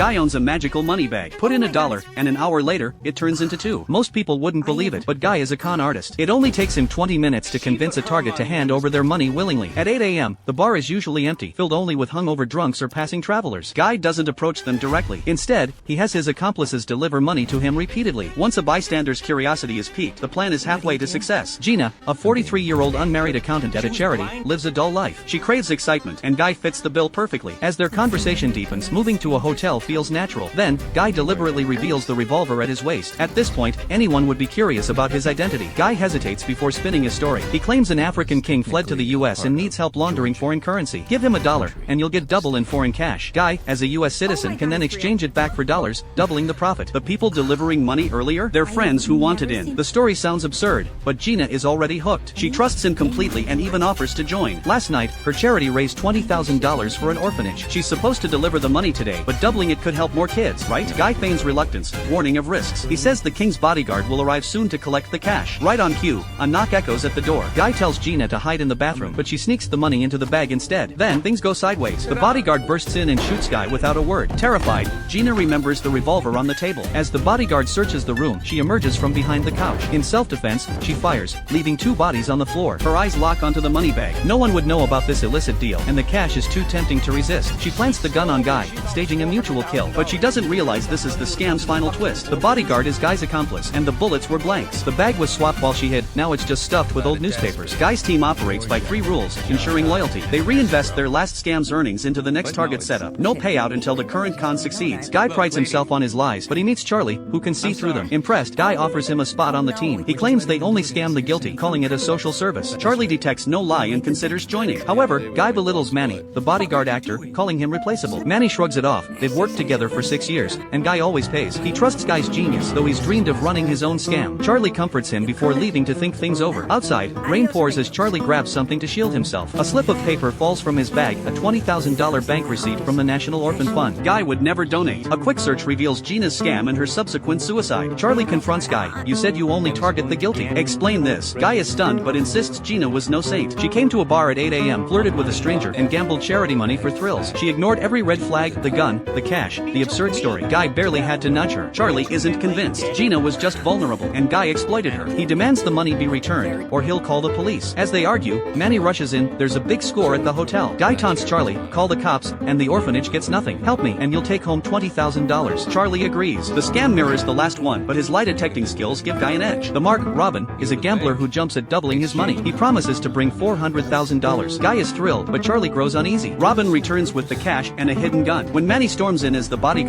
Guy owns a magical money bag. Put in $1, and an hour later, it turns into $2. Most people wouldn't believe it, but Guy is a con artist. It only takes him 20 minutes to convince a target to hand over their money willingly. At 8 a.m., the bar is usually empty, filled only with hungover drunks or passing travelers. Guy doesn't approach them directly. Instead, he has his accomplices deliver money to him repeatedly. Once a bystander's curiosity is piqued, the plan is halfway to success. Gina, a 43-year-old unmarried accountant at a charity, lives a dull life. She craves excitement, and Guy fits the bill perfectly. As their conversation deepens, moving to a hotel feels natural. Then, Guy deliberately reveals the revolver at his waist. At this point, anyone would be curious about his identity. Guy hesitates before spinning his story. He claims an African king fled to the US and needs help laundering foreign currency. Give him $1, and you'll get double in foreign cash. Guy, as a US citizen, can then exchange it back for dollars, doubling the profit. The people delivering money earlier? They're friends who wanted in. The story sounds absurd, but Gina is already hooked. She trusts him completely and even offers to join. Last night, her charity raised $20,000 for an orphanage. She's supposed to deliver the money today, but doubling it could help more kids, right? Guy feigns reluctance, warning of risks. He says the king's bodyguard will arrive soon to collect the cash. Right on cue, a knock echoes at the door. Guy tells Gina to hide in the bathroom, but she sneaks the money into the bag instead. Then, things go sideways. The bodyguard bursts in and shoots Guy without a word. Terrified, Gina remembers the revolver on the table. As the bodyguard searches the room, she emerges from behind the couch. In self-defense, she fires, leaving 2 bodies on the floor. Her eyes lock onto the money bag. No one would know about this illicit deal, and the cash is too tempting to resist. She plants the gun on Guy, staging a mutual kill. But she doesn't realize this is the scam's final twist. The bodyguard is Guy's accomplice, and the bullets were blanks. The bag was swapped while she hid, now it's just stuffed with old newspapers. Guy's team operates by 3 rules, ensuring loyalty. They reinvest their last scam's earnings into the next target setup. No payout until the current con succeeds. Guy prides himself on his lies, but he meets Charlie, who can see through them. Impressed, Guy offers him a spot on the team. He claims they only scam the guilty, calling it a social service. Charlie detects no lie and considers joining. However, Guy belittles Manny, the bodyguard actor, calling him replaceable. Manny shrugs it off. They've worked together for 6 years, and Guy always pays. He trusts Guy's genius, though he's dreamed of running his own scam. Charlie comforts him before leaving to think things over. Outside, rain pours as Charlie grabs something to shield himself. A slip of paper falls from his bag, a $20,000 bank receipt from the National Orphan Fund. Guy would never donate. A quick search reveals Gina's scam and her subsequent suicide. Charlie confronts Guy. You said you only target the guilty. Explain this. Guy is stunned but insists Gina was no saint. She came to a bar at 8 a.m., flirted with a stranger, and gambled charity money for thrills. She ignored every red flag, the gun, the cash, the absurd story. Guy barely had to nudge her. Charlie isn't convinced. Gina was just vulnerable, and Guy exploited her. He demands the money be returned, or he'll call the police. As they argue, Manny rushes in. There's a big score at the hotel. Guy taunts Charlie, call the cops, and the orphanage gets nothing. Help me, and you'll take home $20,000. Charlie agrees. The scam mirrors the last one, but his lie detecting skills give Guy an edge. The mark, Robin, is a gambler who jumps at doubling his money. He promises to bring $400,000. Guy is thrilled, but Charlie grows uneasy. Robin returns with the cash and a hidden gun. When Manny storms in as the bodyguard,